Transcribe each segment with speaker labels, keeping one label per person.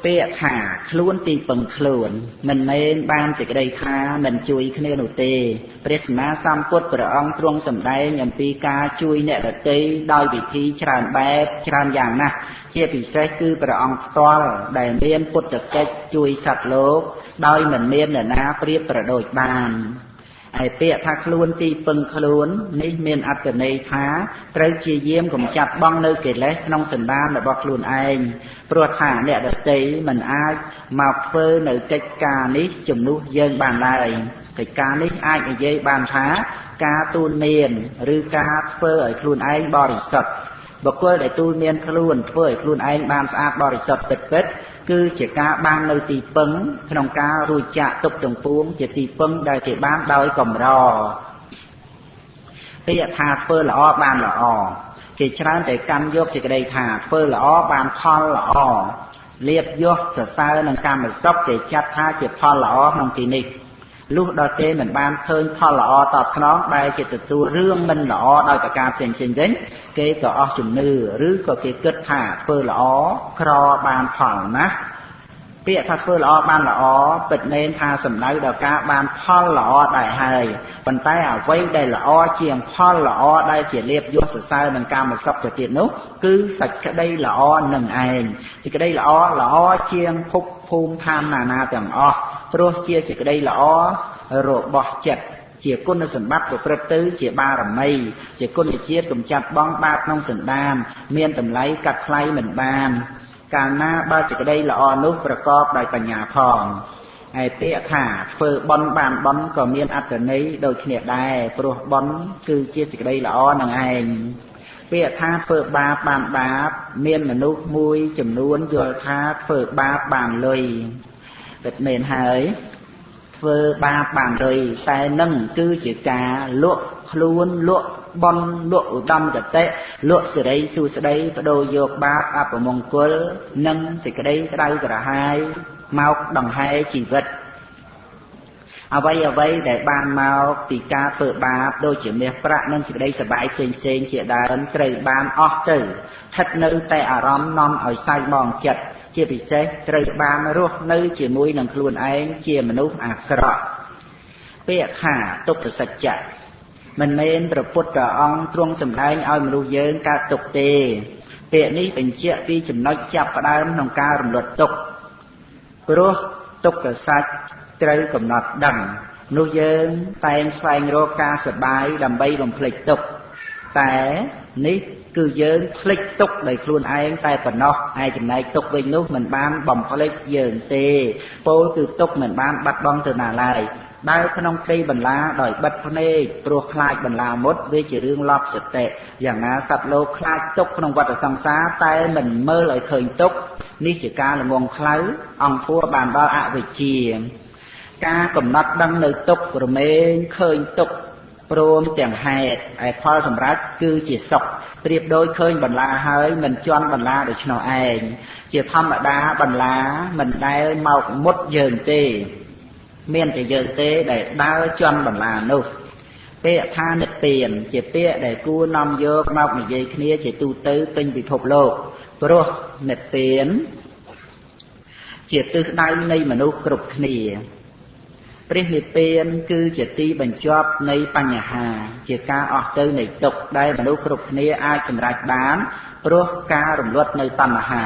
Speaker 1: Bệ thả khuôn tì bằng khuôn, mình nên ban chỉ cái đây thá, mình chui khné nụ tê. Prisma xăm phút bởi ông trung sầm đáy nhằm pi ca chui nẹ đợt tê, đôi vị thi tràn bẹp, tràn dạng nè. Chia bị sách cư bởi ông toal, đại miên phút đợt cách chui sạch lốp, đôi mình miên ở ná priếp bởi đôi bàn. Ai bệ thả khuôn tì bằng khuôn, ní miên ạc ở này thá, trời chia diêm cũng chặt bong nơi kể lết nông sầm đam là bọc luôn anh. Pro thả nẹ đợt tê, mình ai mọc phơ nơi cách ca ní chùm nụ dân bàn lại. Cái ca ní ai ở dây bàn thá, ca tuôn miền, rư ca phơ ở khuôn anh bò rỉ sật. Bọc cơ để tuôn miền khuôn, phơ ở khuôn anh bàn xa bò rỉ sật bật bết. Cứ chỉ ca ban nơi tì pấn, trong ca rùi chạ tục tổng phuông, chỉ tì pấn đại chỉ ban đôi cầm rò. Bây giờ thả phơ là o, ban là o. Chỉ chẳng để căn dốc chỉ cái đây thả phơ là o, ban phol là o. Liệp dốc sở sao nâng cam ở sốc chỉ chát thá chỉ phol là o nông kỳ nịch. Lúc đó thế mình ban khơi phol là o tọt khóng đây chỉ tự tu rương mình là o đôi cả cam trên đến. Kế có o chùm nư, rứ có cái kết thả phơ là o, kro ban phol ná. Bịa thả phơ là o ban là o, bịt nên thả sầm đáy đào ca ban phol là o đại hời. Phần tay ở quay đây là o chiềng phol là o đây chỉ liệp vô sở sao nâng cam một sọc cho tiện nốt. Cứ sạch cái đây là o nâng ảnh. Thì cái đây là o chiềng phúc phùm tham nà tầng o. Rồi chia chỉ cái đây là o rồi bỏ chật. Chỉ côn nó sẵn bắt của phật tứ chỉ ba rằm mây. Chỉ côn để chiết cùng chặt bóng bát nông sẵn đam. Miên tầm lấy cắt khlay mình bàn. Càng na ba chỉ cái đây là o nút và có đại bà nhà phòng. Ai tệ thả phơ bón bàn bón có miên át ở nấy đôi khi đài. Pro bón cứ chia chỉ cái đây là o nâng ảnh. Bịa thả phơ ba bàn báp. Miên mà nút mùi chùm nuôn vô thả phơ ba bàn lùi. Bịt mền hơi. Phơ ba bàn lùi. Tai nâng cứ chỉ cả luộc luôn luộc bon luộc đâm cả tệ luộc sự đấy su sự đấy và đồ dược bát áp ở mông cua nâng thì cái đấy cái đây cả hai mau đồng hai chỉ vật ở vậy để ban mau thì ca phở ba đôi chỉ miệt phạ nâng thì cái đây sẽ bãi trên chỉ đàn trời ban óc tử thật nơi tại ở rom non ở sai bòn chật chia bị xe trời ban ruột nơi chỉ mũi nâng luôn anh chia mà nút cọ bịa thả tục từ sạch chặt mình nênประពុតព្រះអង្គទ្រង់សម្ដែងឲ្យមនុស្សយើងកើតទុកទេពាក្យនេះបញ្ជាក់ពីចំណុចចាប់ផ្ដើមក្នុងការរំលត់ទុកព្រោះទុកកសាច់ត្រូវកំណត់ដឹងមនុស្សយើងតែងស្វែងរកការសប្បាយដើម្បីបំភ្លេចទុកតែនេះគឺយើងភ្លេចទុកដោយខ្លួនឯងតែប៉ុណ្ណោះឯចំណែកទុកវិញនោះមិនបានបំភ្លេចយើងទេពោលគឺទុកមិនបានបាត់បង់ទៅណាឡើយដែលក្នុងព្រៃបន្លាដោយបិទភ្នែកព្រោះខ្លាចបន្លាមុតវាជារឿងលប់សតិយ៉ាងណាសត្វលោកខ្លាចទុកក្នុងវដ្តសង្សារតែមិនមើលឲ្យឃើញទុកនេះជាការល្ងងខ្លៅអង្គធัวបានដល់អវិជ្ជាការកំណត់ដឹងនៅទុករមែងឃើញទុកព្រមទាំងហេតុឯផលសម្រាប់គឺជាសុខប្រៀបដូចឃើញបន្លាហើយមិនជន់បន្លាដូច្នោះឯងជាធម្មតាបន្លាមិនដែលមកមុតយើងទេមានតែយើងទេដែលដើរជន់បន្លានោះពាក្យថានិព្វានជាពាក្យដែលគួរនាំយកមកនិយាយគ្នាជាទូទៅពេញពិភពលោកព្រោះនិព្វានជាទិសដៅនៃមនុស្សគ្រប់គ្នាព្រះនិព្វានគឺជាទីបញ្ចប់នៃបញ្ហាជាការអស់ទៅនៃទុក្ខដែលមនុស្សគ្រប់គ្នាអាចសម្រេចបានព្រោះការរំលត់នៅតណ្ហា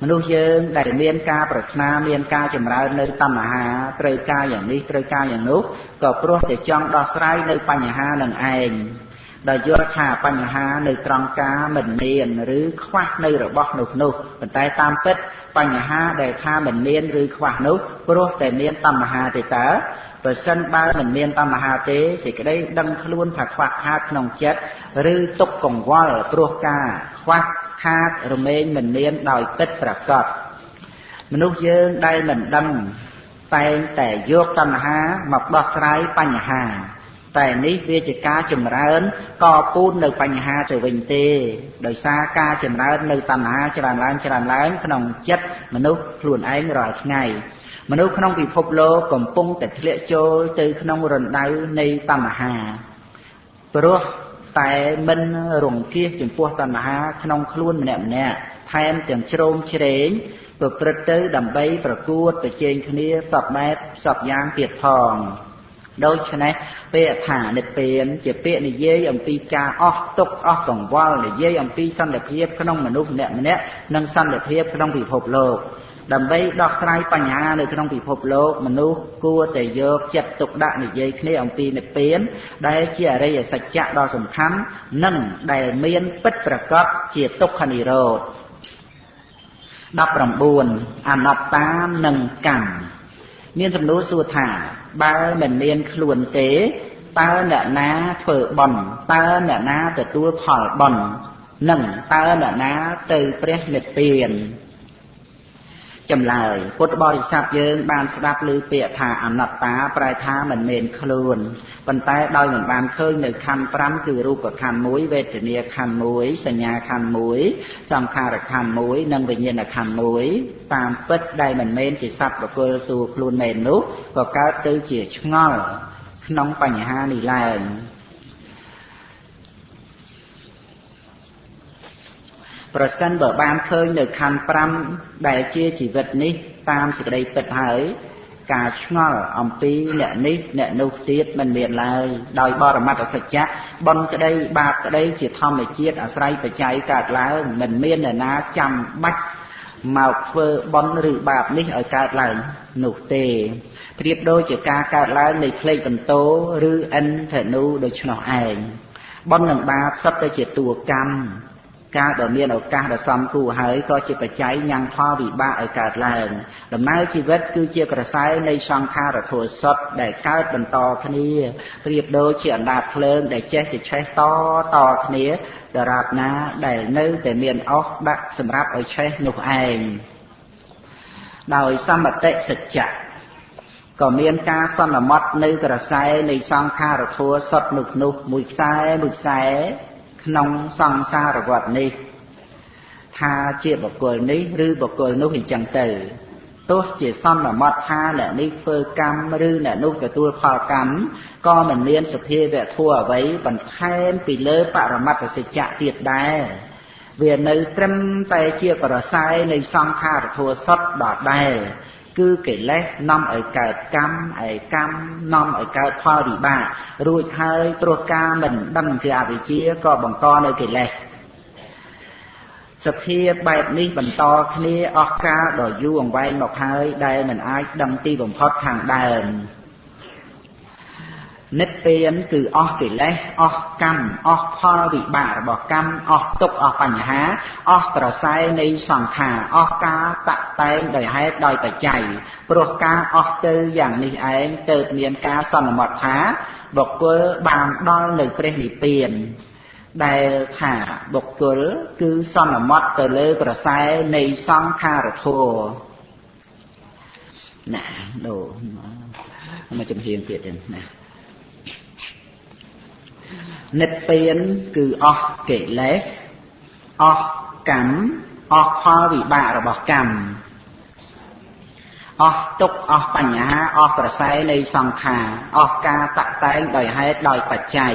Speaker 1: មនុស្សយើងដែលមានការប្រាថ្នាមានការចម្រើននៅតណ្ហាត្រូវការយ៉ាងនេះត្រូវការយ៉ាងនោះក៏ព្រោះតែចង់ដោះស្រាយនៅបញ្ហានឹងឯងដោយយល់ថាបញ្ហានៅត្រង់ការមិនមានឬខ្វះនៅរបស់នោះប៉ុន្តែតាមពិតបញ្ហាដែលថាមិនមានឬខ្វះនោះព្រោះតែមានតណ្ហាទេតើបើសិនបើមិនមានតណ្ហាទេសេចក្តីដឹងខ្លួនថាខ្វះខាតក្នុងចិត្តឬទុក្ខកង្វល់ព្រោះការខ្វះខាតរមែងមិនមានដោយពិតប្រាកដមនុស្សយើងដែលមិនដឹងតែងតែយកតណ្ហាមកដោះស្រាយបញ្ហាតែនេះវាជាការចម្រើនកពូននៅបញ្ហាទៅវិញទេដោយសារការចម្រើននៅតណ្ហាច្រើនឡើងក្នុងចិត្តមនុស្សខ្លួនឯងរាល់ថ្ងៃមនុស្សក្នុងពិភពលោកកំពុងតែធ្លាក់ចូលទៅក្នុងរណ្ដៅនៃតណ្ហាព្រោះតែមិនរង្គៀសចំពោះតណ្ហាក្នុងខ្លួនម្នាក់ ថែមទាំងជ្រោមជ្រែងប្រព្រឹត្តទៅដើម្បីប្រកួតប្រជែងគ្នាសពបែបសពយ៉ាងទៀតផងដូច្នេះពាក្យថានិព្វានជាពាក្យនិយាយអំពីការអស់ទុក្ខអស់កង្វល់និយាយអំពីសន្តិភាពក្នុងមនុស្សម្នាក់ៗនិងសន្តិភាពក្នុងពិភពលោកដើម្បីដោះស្រាយបញ្ហានៅក្នុងពិភពលោកមនុស្សគួរតែយកចិត្តទុកដាក់និយាយគ្នាអំពីនិព្វានដែលជាអរិយសច្ចៈដ៏សំខាន់និងដែលមានពិតប្រាកដជាទុក្ខនិរោធ19អនត្តានិងកម្មមានសំណួរសួរថាបើមិនមានខ្លួនទេតើអ្នកណាធ្វើបុណ្យតើអ្នកណាទទួលផលបុណ្យនិងតើអ្នកណាទៅព្រះនិព្វានចម្លើយពុទ្ធបរិស័ទយើងបានស្ដាប់ឮពាក្យថាអនត្តាប្រែថាមិនមែនខ្លួនប៉ុន្តែដោយមិនបានឃើញនៅខណ្ឌ5គឺរូបខណ្ឌ1វេទនាខណ្ឌ1សញ្ញាខណ្ឌ1សង្ខារខណ្ឌ1និងវិញ្ញាណខណ្ឌ1តាមពិតដែលមិនមែនជាសត្វបុគ្គលតួខ្លួនមែននោះក៏កើតទៅជាឆ្ងល់ក្នុងបញ្ហានេះឡើងប្រសិនបើបានឃើញនៅខណ្ឌ5ដែលជាជីវិតនេះតាមសេចក្តីពិតហើយការឆ្ងល់អំពីអ្នកនេះអ្នកនោះទៀតមិនមានឡើយដោយបរមត្ថសច្ចៈបុណ្យក្តីបាបក្តីជាធម្មជាតិអាស្រ័យបច្ច័យកើតឡើងមិនមានអ្នកណាចាំបាច់មកធ្វើបុណ្យឬបាបនេះឲ្យកើតឡើងនោះទេប្រៀបដូចជាការកើតឡើងនៃផ្លេកបន្ទោឬអិនធនុដូច្នោះឯងបុណ្យនិងបាបសុទ្ធតែជាតួកម្មការដែលមានឱកាសដ៏សមគួរហើយក៏ជាបច្ច័យញ៉ាំងផលវិបាកឲ្យកើតឡើងដំណើរជីវិតគឺជាក្រសែនៃសង្ខារធម៌សុទ្ធដែលកើតបន្តគ្នាប្រៀបដូចជាអណ្ដាតភ្លើងដែលចេះតែឆេះតគ្នាដរាបណាដែលនៅតែមានអុសដាក់សម្រាប់ឲ្យឆេះនោះឯងដោយសមតិសច្ចៈក៏មានការសន្មត់នៅក្រសែនៃសង្ខារធម៌សុទ្ធនោះមួយខ្សែក្នុងសង្សារវដ្តនេះថាជាបុគ្គលនេះឬបុគ្គលនោះអញ្ចឹងទៅទោះជាសន្មត់ថាអ្នកនេះធ្វើកម្មឬអ្នកនោះទទួលផលកម្មក៏មិនមានសភាវៈធម៌អ្វីបន្ថែមពីលើបរមត្ថសច្ចៈទៀតដែរវានៅត្រឹមតែជាប្រស័យនៃសង្ខារធម៌សុទ្ធដដែលគឺកិលេសនាំឲ្យកើតកម្មឯកម្មនាំឲ្យកើតផលវិបាករួចហើយព្រោះការមិនដឹងជាអវិជ្ជាក៏បង្កនៅកិលេសសភាបែបនេះបន្តគ្នាអស់កាលដ៏យូរអង្វែងមកហើយដែលមិនអាចដឹងទីបំផុតខាងដើមនិព្វានគឺអស់កិលេសអស់កម្មអស់ផលវិបាករបស់កម្មអស់ទុក្ខអស់បញ្ហាអស់ក្រសែនៃសង្ខារអស់ការតាក់តែងដោយហេតុដោយបច្ច័យព្រោះការអស់ទៅយ៉ាងនេះឯងទើបមានការសន្មត់ថាបុគ្គលបានដល់នៅព្រះនិព្វានដែលថាបុគ្គលគឺសន្មត់ទៅលើក្រសែនៃសង្ខារធម៌ណាដូមកចំហៀងទៀតណានិព្វានគឺអស់កិលេសអស់កម្មអស់ផលវិបាករបស់កម្មអស់ទុក្ខអស់បញ្ហាអស់ក្រសែនៃសង្ខារអស់ការតាក់តែងដោយហេតុដោយបច្ច័យ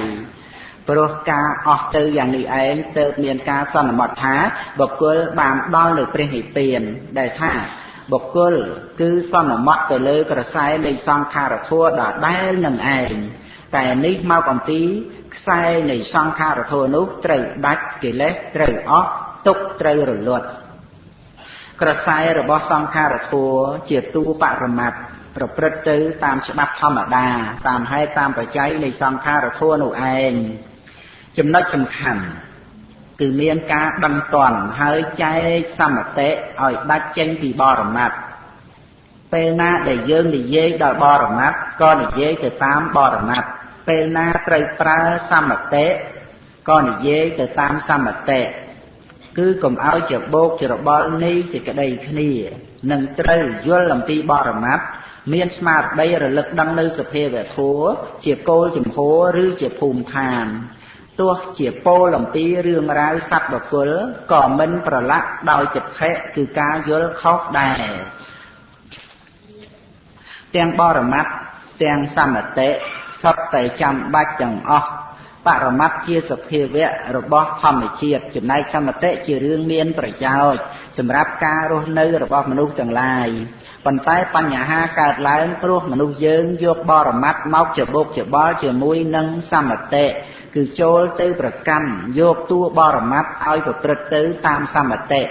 Speaker 1: ព្រោះការអស់ទៅយ៉ាងនេះឯងទើបមានការសន្មត់ថាបុគ្គលបានដល់នៅព្រះនិព្វានដែលថាបុគ្គលគឺសន្មត់ទៅលើក្រសែនៃសង្ខារធម៌ដដែលនឹងឯងតែនេះមកអំពីខ្សែនៃសង្ខារធម៌នោះត្រូវដាច់កិលេសត្រូវអស់ទុក្ខត្រូវរលត់ក្រសែរបស់សង្ខារធម៌ជាតួបរមត្ថប្រព្រឹត្តទៅតាមច្បាប់ធម្មតាតាមហេតុតាមបច្ច័យនៃសង្ខារធម៌នោះឯងចំណុចសំខាន់គឺមានការដឹងតន់ហើយចែកសមតិឲ្យដាច់ចេញពីបរមត្ថពេលណាដែលយើងនិយាយដល់បរមត្ថក៏និយាយទៅតាមបរមត្ថពេលណាត្រូវប្រើសមតិក៏និយាយទៅតាមសមតិគឺកុំឲ្យជាបោកជារបល់នៃសេចក្តីគ្នានឹងត្រូវយល់អំពីបរមត្ថមានស្មារតីរលឹកដឹងនៅសភាវៈធម៌ជាគោលជំហរឬជាភូមិឋានទោះជាពោលអំពីរឿងរ៉ាវសត្វបុគ្គលក៏មិនប្រឡាក់ដោយចិត្តគឺការយល់ខុសដែរទាំងបរមត្ថទាំងសមតិសុទ្ធតែចាំបាច់ទាំងអស់ បរមត្តជាសភាវៈរបស់ធម្មជាតិចំណែកសមតិជារឿងមានប្រយោជន៍សម្រាប់ការរស់នៅរបស់មនុស្សទាំងឡាយប៉ុន្តែបញ្ហាកើតឡើងព្រោះមនុស្សយើងយកបរមត្តមកច្បូកច្បល់ជាមួយនឹងសមតិគឺចូលទៅប្រកាន់យកតួបរមត្តឲ្យប្រព្រឹត្តទៅតាមសមតិ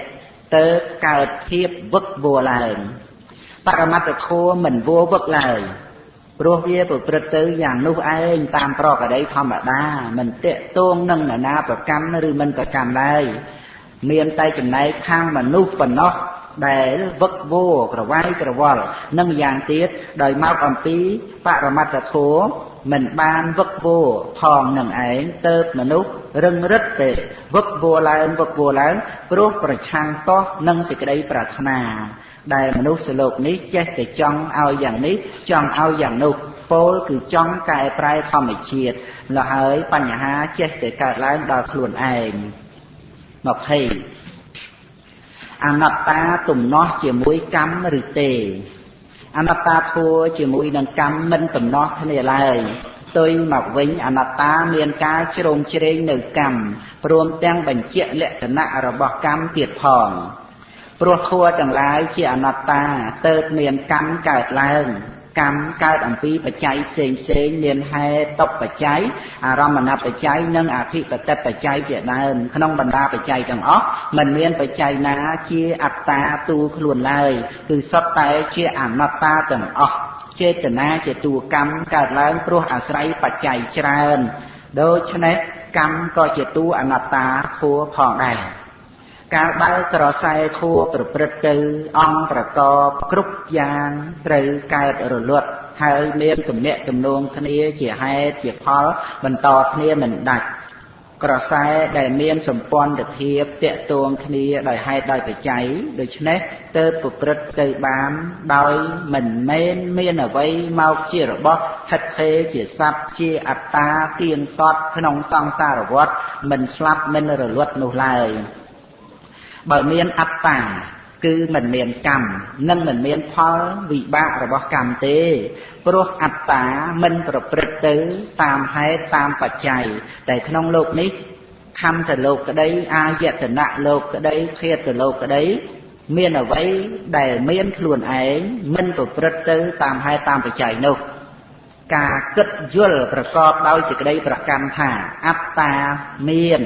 Speaker 1: ទៅកើតភាពវឹកវរឡើងបរមត្តធម៌មិនវរវឹកឡើយព្រោះវាប្រព្រឹត្តទៅយ៉ាងនោះឯងតាមប្រក្រតីធម្មតាមិនតាក់ទងនឹងនរណាប្រកាន់ឬមិនប្រកាន់ឡើយមានតែចំណែកខាងមនុស្សប៉ុណ្ណោះដែលវឹកវរក្រវាយក្រវល់នឹងយ៉ាងទៀតដោយមកអំពីបរមត្តធម៌មិនបានវឹកវរផងនឹងឯងទៅមនុស្សរឹងរិតទេវឹកវរឡើងព្រោះប្រឆាំងតោះនឹងសេចក្តីប្រាថ្នាដែលមនុស្សលោកនេះចេះតែចង់ឲ្យយ៉ាងនេះចង់ឲ្យយ៉ាងនោះពោលគឺចង់កែប្រែធម្មជាតិលហើយបញ្ហាចេះតែកើតឡើងដល់ខ្លួនឯង20អនត្តាទំនាស់ជាមួយកម្មឬទេអនត្តាធัวជាមួយនឹងកម្មមិនទំនាស់គ្នាឡើយផ្ទុយមកវិញអនត្តាមានការជ្រោមជ្រែងនៅកម្មព្រមទាំងបញ្ជាក់លក្ខណៈរបស់កម្មទៀតផងព្រោះធัวទាំងឡាយជាអនត្តាទើបមានកម្មកើតឡើងកម្មកើតអំពីបច្ច័យផ្សេងមានហេតុបច្ច័យអារម្មណបច្ច័យនិងអធិបតិបច្ច័យជាដើមក្នុងបណ្ដាបច្ច័យទាំងអស់មិនមានបច្ច័យណាជាអត្តាទូខ្លួនឡើយគឺសុទ្ធតែជាអនត្តាទាំងអស់ចេតនាជាតួកម្មកើតឡើងព្រោះអាស្រ័យបច្ច័យច្រើនដូច្នេះកម្មក៏ជាតួអនត្តាធัวផងដែរកាលបើក្រសែធัวប្រព្រឹត្តទៅអង្គប្រកបគ្រប់យ៉ាងត្រូវកើតរលត់ហើយមានទំនាក់ទំនងគ្នាជាហេតុជាផលបន្តគ្នាមិនដាច់ក្រសែដែលមានសម្ព័ន្ធភាពតាក់ទងគ្នាដោយហេតុដោយបច្ច័យដូច្នេះទើបប្រព្រឹត្តទៅបានដោយមិនមែនមានអ្វីមកជារបស់ថិតថេរជាសត្វជាអត្តាទៀងទាត់ក្នុងសង្សារវដ្តមិនស្លាប់មិនរលត់នោះឡើយបើមានអត្តាគឺមិនមានកម្មនិងមិនមានផលវិបាករបស់កម្មទេព្រោះអត្តាមិនប្រព្រឹត្តទៅតាមហេតុតាមបច្ច័យតែក្នុងលោកនេះខន្ធលោកក្តីអាយតនៈលោកក្តីឃាតលោកក្តីមានអ្វីដែលមានខ្លួនឯងមិនប្រព្រឹត្តទៅតាមហេតុតាមបច្ច័យនោះការគិតយល់ប្រកបដោយសេចក្តីប្រកាន់ថាអត្តាមាន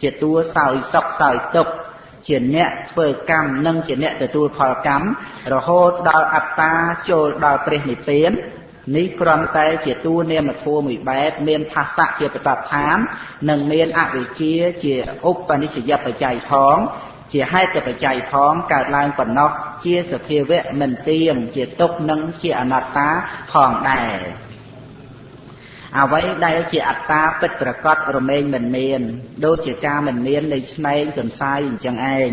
Speaker 1: ជាតួសោយសុខសោយទុក្ខជាអ្នកធ្វើកម្មនិងជាអ្នកទទួលផលកម្មរហូតដល់អត្តាចូលដល់ព្រះនិព្វាននេះគ្រាន់តែជាតួនាមធម៌មួយបែបមានភាសៈជាបតដ្ឋាននិងមានអវិជ្ជាជាឧបនិស្សយបច្ច័យផងជាហេតុបច្ច័យផងកើតឡើងប៉ុណ្ណោះជាសភាវៈមិនទៀងជាទុក្ខនិងជាអនត្តាផងដែរអ្វីដែលជាអត្តាពិតប្រាកដរមែងមិនមានដូចជាការមិនមាននៃឆ្នែងទន្សាយអញ្ចឹងឯង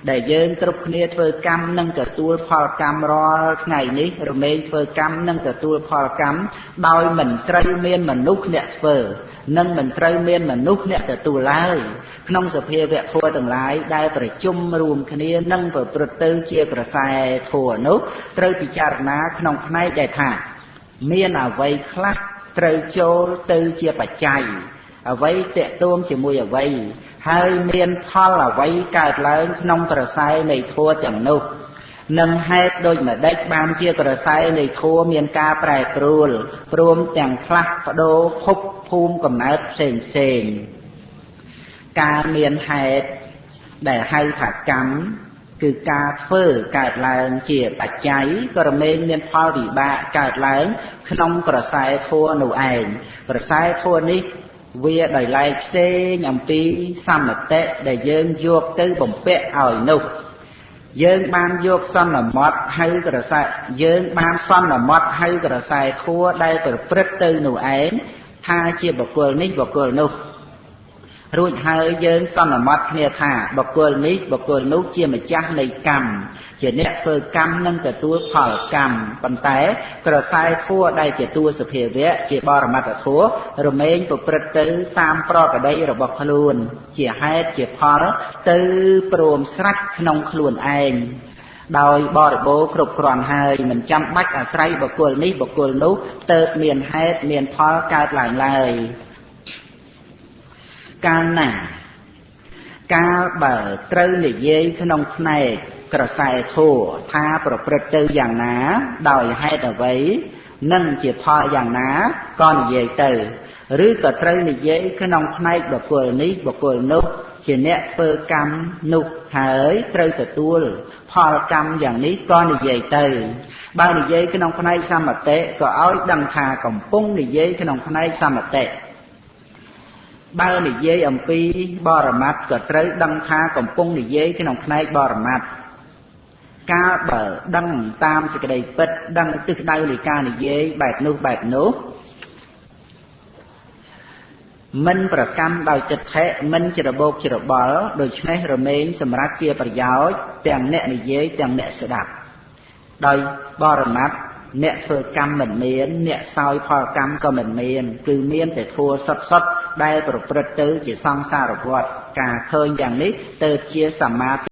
Speaker 1: ដែលយើងគ្រប់គ្នាធ្វើកម្មនិងទទួលផលកម្មរាល់ថ្ងៃនេះរមែងធ្វើកម្មនិងទទួលផលកម្មដោយមិនត្រូវមានមនុស្សអ្នកធ្វើនិងមិនត្រូវមានមនុស្សអ្នកទទួលឡើយក្នុងសភាវៈធម៌ទាំងឡាយដែលប្រជុំរួមគ្នានិងប្រព្រឹត្តទៅជាក្រសែធម៌នោះត្រូវពិចារណាក្នុងផ្នែកដែលថាមានអ្វីខ្លះត្រូវចូលទៅជាបច្ច័យអ្វីតេតួងជាមួយអ្វីហើយមានផលអ្វីកើតឡើងក្នុងក្រសែនៃធម៌ទាំងនោះនឹងហេតុដូចម្ដេចបានជាក្រសែនៃធម៌មានការប្រែប្រួលព្រមទាំងផ្លាស់ប្ដូរភពភូមិកំណើតផ្សេងការមានហេតុដែលហៅថាកម្មគឺការធ្វើកើតឡើងជាបច្ច័យក៏រមែងមានផលវិបាកកើតឡើងក្នុងក្រសែធម៌នោះឯងក្រសែធម៌នេះវាដោយឡែកផ្សេងអំពីសមតិដែលយើងយកទៅបំពាក់ឲ្យនោះយើងបានយកសន្មតហៅក្រសែយើងបានសន្មតហៅក្រសែធម៌ដែលប្រព្រឹត្តទៅនោះឯងថាជាបុគ្គលនេះបុគ្គលនោះរួចហើយយើងសន្មតគ្នាថាបុគ្គលនេះបុគ្គលនោះជាម្ចាស់នៃកម្មជាអ្នកធ្វើកម្មនិងទទួលផលកម្មប៉ុន្តែក្រសែធម៌ដែលជាតួសភាវៈជាបរមត្តធម៌រមែងប្រព្រឹត្តទៅតាមប្រក្រតីរបស់ខ្លួនជាហេតុជាផលទៅព្រមស្រេចក្នុងខ្លួនឯងដោយបរិបូរគ្រប់គ្រាន់ហើយមិនចាំបាច់អាស្រ័យបុគ្គលនេះបុគ្គលនោះទើបមានហេតុមានផលកើតឡើងឡើយ កាលណាកាលបើត្រូវនិយាយក្នុងផ្នែកក្រសែធម៌ថាប្រព្រឹត្តទៅយ៉ាងណាដោយហេតុអ្វីនិងជាផលយ៉ាងណាក៏និយាយទៅឬក៏ត្រូវនិយាយក្នុងផ្នែកបុគ្គលនេះបុគ្គលនោះជាអ្នកធ្វើកម្មនោះហើយត្រូវទទួលផលកម្មយ៉ាងនេះក៏និយាយទៅបើនិយាយក្នុងផ្នែកសមតិក៏ឲ្យដឹងថាកំពុងនិយាយក្នុងផ្នែកសមតិបើនិយាយអំពីបរមត្តក៏ត្រូវដឹងថាកំពុងនិយាយក្នុងផ្នែកបរមត្តកាលបើដឹងតាមសេចក្តីពិតដឹងទិសដៅនៃការនិយាយបែបនោះមិនប្រកម្មដោយចិត្តថេមិនច្របូកច្របល់ដូច្នេះរមែងសម្រាប់ជាប្រយោជន៍ទាំងអ្នកនិយាយទាំងអ្នកស្ដាប់ដោយបរមត្តអ្នកធ្វើកម្មមិនមានអ្នកសោយផលកម្មក៏មិនមានគឺមានតែធัวសុទ្ធដែលប្រព្រឹត្តទៅជាសង្សារវដ្តការឃើញយ៉ាងនេះទៅជាសមាធិ